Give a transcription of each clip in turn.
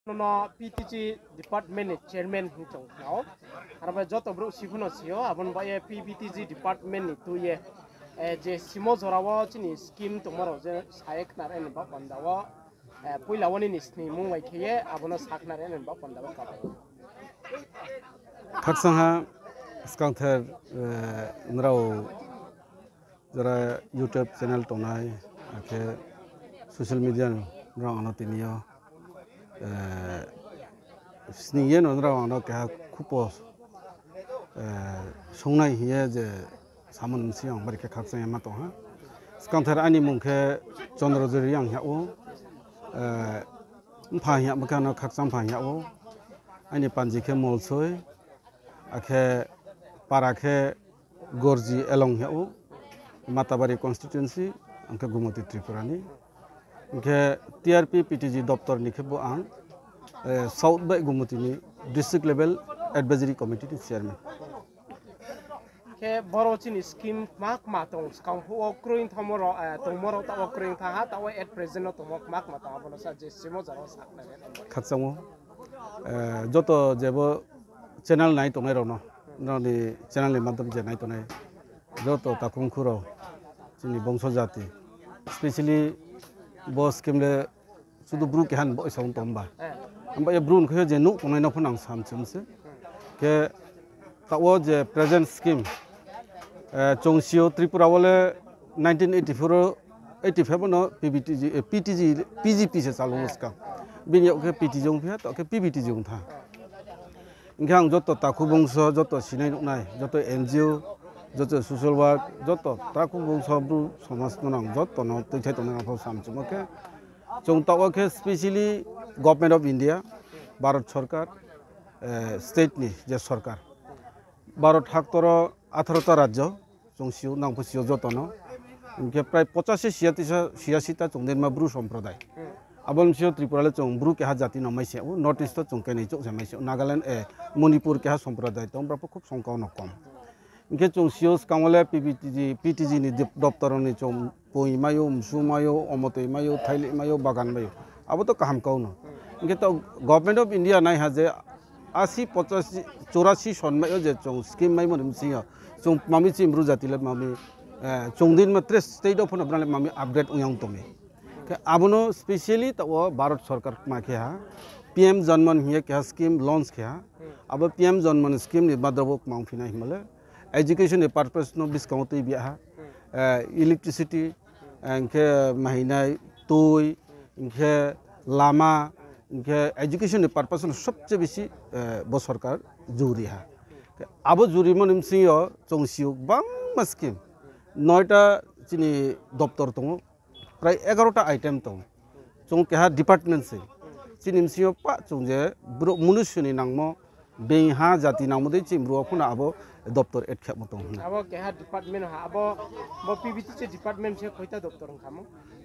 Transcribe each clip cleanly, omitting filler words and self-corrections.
No PTG department chairman hingchong now arba joto bro sifuno sio abon ba ye PBTG department ni tu ye je simo zorawo chini scheme tomorrow je saek nar en ba pandawa puila woni ni sni mungwai kheye abono saknar en ba pandawa ka Kaksanha skangther nrao jara YouTube channel tonai ake social media nrao anotiniyo sniye nrao anok ka kupos songnai hiye je samun siang barike kaksanha mato ha skangther ani mungke chondrojuri yang hao pha hya makana kaksang pha hya ani panjike molsoi ake parake gorji elong hau matabari constituency angke gumoti tripurani angke TRP PTG doptor ni khebo ang south by gumoti ni district level advisory committee ni chairman ke boro chini scheme mak matong skang ho okruin thamoro tomoro ta okruin tha ha ta at present tomok mak mata abono sa je simo jaro saknar khatsango joto jebo channel nai tongai rono noni channel ni madam je nai tonai joto takungkhuro chini bongso jati especially boss kimle sudu bru ke han bo song tomba amba ye brun khyo je nu tonai na phunang sam chumse ke tawo je present scheme chongsio tripura wale 1984 85 no PGP se चालू उसका बिनियो के PTG जों फिया तो के PBT जों था इंखां जतो ताकु बंश जतो सिनाय नुनाय जतो NGO जतो सोशल वर्क जतो ताकु बंश ब्रु समाज नंग जतो न तैथाय तने नाफो सामचुम के जों तावा के specially government of India Bharat सरकार स्टेट नि जे सरकार भारत हाक्तर 18 टा राज्य जों सिउ नांफो सिउ जतो न इनके प्राय 85 टा जोंदेमा ब्रु सम्प्रदाय abon sio tripura chong bru ke ha jati no mai se north east chong ke nei chok se mai se nagaland manipur ke ha sampradai tom bra khub songkaw no kom inke chong sio skamole PTG ni doptor ni chong poi mayo msu mayo omotoi mayo thaili mayo bagan mayo abo to kaham kaw no inke to government of india nai ha je 80 85 84 son mayo je chong scheme mai mon singa chong mami chim bru jati le mami chong din matre state of na mami upgrade uyang tomi abono specially to Bharat सरकार माखे हा PM जनमन हिया के scheme launch किया अब PM जनमन scheme नि बाद्रबक मांगफिना हिमले education नि purpose no discount बिया हा इलेक्ट्रिसिटी इनके महीना तोय इनके लामा इनके एजुकेशन नि पर्पस सबसे बेसी बो सरकार जुरी हा अब जुरी मन सियो चोंसियो बां स्कीम 9टा चिनि दफ्तर दङ प्राय 11टा आइटम दं जों केहा डिपार्टमेंट से चिनिमसियो पा जों जे मनुष्यनि नांगमो बेहा जाति नांगमो चिमब्रुआ फुना आबो दफ्तर एट खेब मतो आबो केहा डिपार्टमेंट हा आबो बो पीबीटी से डिपार्टमेंट से खयता दफ्तर खामो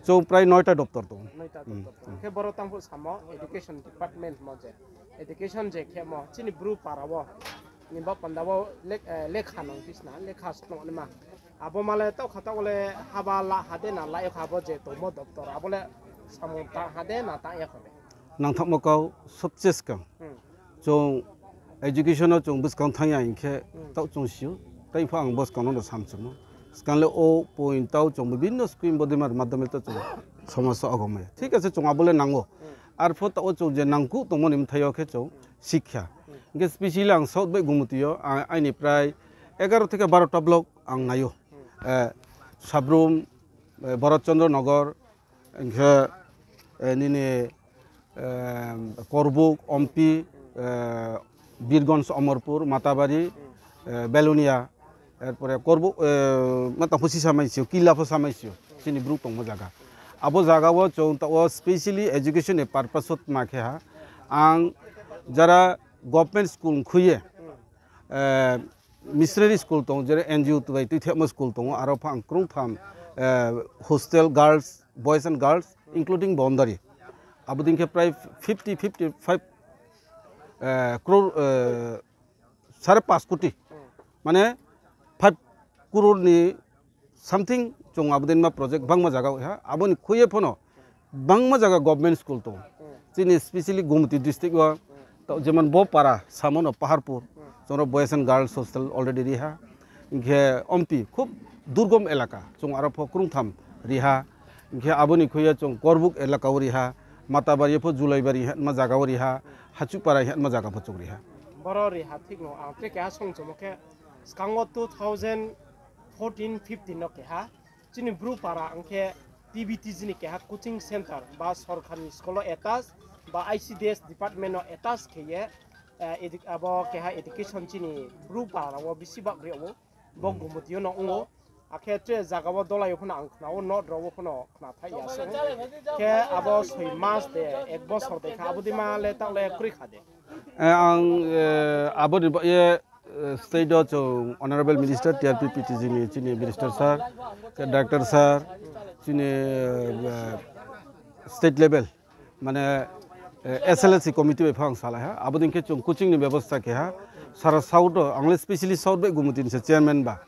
जों प्राय 9टा दफ्तर दं 9टा दफ्तर के बरो तांफो सामो एजुकेशन डिपार्टमेंट मजे एजुकेशन जे खेमो चिनि ब्रु पारावो निबा पंदावो लेखा नंग बिसना लेखा स्नो मा abo male to khata ole haba la hade na la khabo je to mo doctor abole samunta hade na ta ya khobe nang thamo success ka chong education chong bus kan thaya inke tau chong siu tai phang bus kan no samchum skanle o point tau chong bibinno scheme bodimar madhyame to chong samasya agome thik ase chong abole nango ar pho ta o chong je nangku to monim thayo khe chong শিক্ষা inke specially ang south by gumutiyo aini pray 11 থেকে 12 টা block ang nayo Sabroom Bharatchandra নগর নিনে করবুক অম্পি বীরগঞ্জ অমরপুর মাতাবাড়ি বেলুনিয়া এরপরে করবুক মাতা ফুসি সামাইছিও কিলাফো সামাইছিও চিনি Brooke দङ জায়গা আবো জায়গাও চং তাও স্পেশালি এডুকেশন পারপাসত মাখে হা आं যারা गवर्नमेंट स्कूल खुये मिशनरी स्कूल दं जेरै NGO तुबाय तैथेम स्कूल दं आरो फां क्रं फाम hostel girls boys and girls including boundary अब दिनके प्राय 55 करोड़ 5.5 कोटी माने 5 करोड़ नि समथिंग जों अब दिन मा प्रोजेक्ट बांगमा जागा हा अब नि खुये फनो बांगमा जागा गवर्नमेंट स्कूल दं chini specially Gumti district wa to jeman bo para samono paharpur choro boys and girls hostel already riha ge ompi khub durgom elaka chung aro pho krungtham riha ge aboni khoya chung korbuk elaka riha matabari pho julaibari ma jaga riha hachupara ma jaga pho chung riha boro riha thik no ang te ka song chomoke skango 2014-15 no ke ha chini bru para angke TBT jini ke ha coaching center ba sorkari skolo etas ba ICDS department no etas ke ye abo ke ha education chini bru para wo bisiba grewo bo gumutio no ngo akhe tre jaga bo dolai phuna ang na o no dro phuna na thai ya so ke abo 6 mas de ek bosor de ka abudi ma le ta le kri khade ang abodi ye state of honorable minister TRP PTG chini minister sir director sir chini state level mane SLC committee be phang sala ha abodin ke chung coaching ni byabostha ke ha sara south angle specially south by gumutin se chairman ba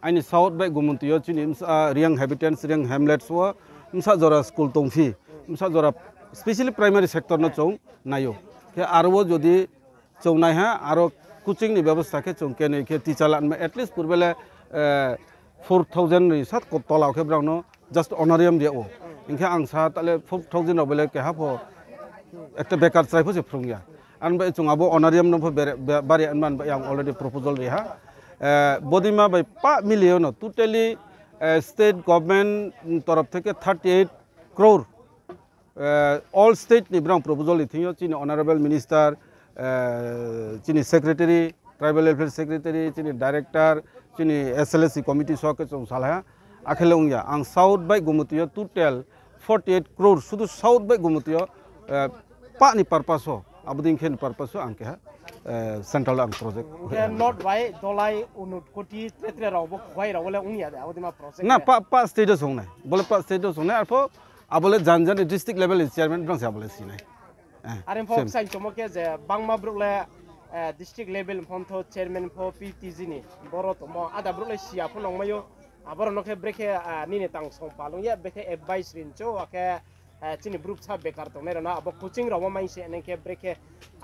aini south by gumuti yo chini riang habitants riang hamlets wa msa jora school tongfi msa jora specially primary sector no chung nayo ke arwo jodi chung nai ha aro coaching ni byabostha ke chung ke nei ke tichalan me at least purbele 4000 ni sat ko tola ke brano just honorarium dia o inke ang sa tale 4000 obele ke ha pho একটা বেকার চাই ফসে ফ্রুংয়া আনবা চুঙাবো honorarium নফ বারি আনমান বা yang already proposal রিহা বদিমা বাই 5 million totally state government তরফ থেকে 38 crore all state ni brang proposal ithiyo chini honorable minister chini secretary tribal welfare secretary chini director chini SLC committee soke chung salha akhelongya ang south by gumutiyo total 48 crore sudu south by gumutiyo pak ni purpose ho abudin khen purpose ho angke ha central ang project not by dolai unut koti tetre robo khwai rawole ungya de abudima project na pa status hong nai bole pa status hong nai arpo abole janjan district level chairman brang sa bole sinai arim phok sai chomoke je bangma brule district level phonto chairman pho PTG ni boro to mo ada brule sia pho nongmayo aboro nokhe breke nini tang song palung ya beke advice rincho ake chini group sa bekar to mero na abo coaching ro mai se nen ke breke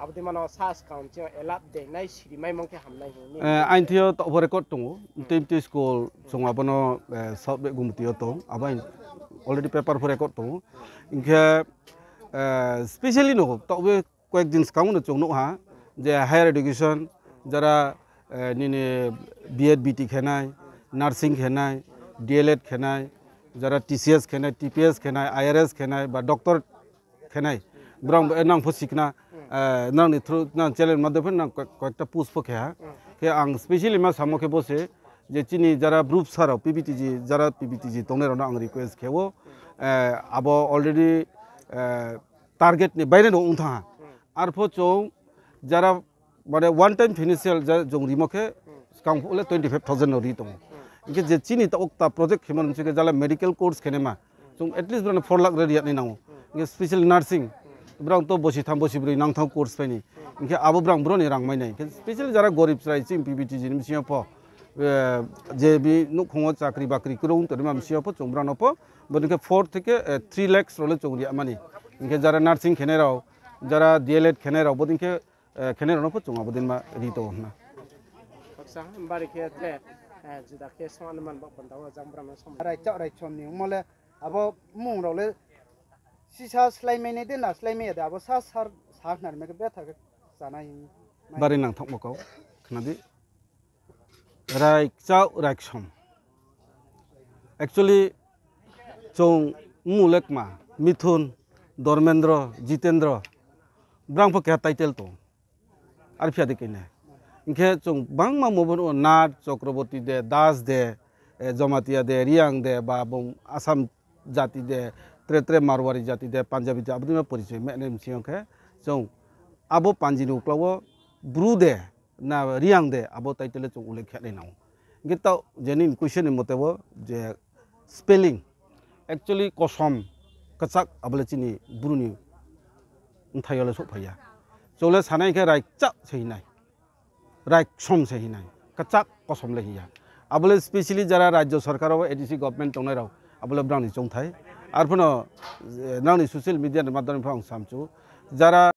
abdi mano sas count che elap de nai siri mai mong ke hamnai ni ain thio to record tongo TMT school songa bono south be gumtio to abai already paper for record tongo inke specially no to be কয়েক দিন কাউন চং no ha je higher education jara nini B.Ed BT khenai nursing khenai DLED khenai jara TCS khenai TPS khenai IRS khenai ba doctor khenai brang nang phosikna nang ni through nang channel madhya nang koekta push pho kha ke ang specially ma samokhe bose je chini jara group sar PBTG jara PBTG tonero na ang request khewo abo already target ni baire no untha arpho chong jara mane one time financial jong rimokhe kang phole 25000 no ri tong inke je chini ta okta project khemon chike jala medical course khenema chung at least 4 lakh riyat ni nang inke special nursing brang to bosi tham bosi bri nang tham course pani inke abo brang bro ni rang mai nai special jara gorib srai chim PBTG ni msiya pho je bi nu khongo chakri bakri kurung to ma msiya pho chung brang no pho bodike 4 থেকে 3 lakhs role chung ri amani inke jara nursing khenera jara DLED khenera bodinke khenera no pho chung abodin ma ri to na sang bari ke tre juda ke son man bak bandawa jambra ma som rai chau rai chom ni mole abo mung ro le si sa slai me ne de na slai me da abo sa sar sa nar me ke be tha sana hi bari nang thok mako khnadi rai chau rai chom actually chung mulek ma mithun dormendra jitendra brang pho ke title to ar phia de kine inke chung bangma mobon nat chakraborty de das de jamatia de riang de ba bong asam jati de tre marwari jati de punjabi de abdima porichoy me nem siong ke chung abo panjini uklawo bru de na riang de abo title chung ulek khe nau inke ta jenin question ni motebo je spelling actually kosom kachak abole chini bruni unthayole so phaya chole sanai ke rai cha seinai right সম সেহি নাই কাচাক কসম লেহিয়া আবলে specially যারা রাজ্য সরকার ADC government টংনাইরাও আবলে brownie চংথাই আর phone নাউনি social মিডিয়ার মাধ্যমে ফাং সামচু যারা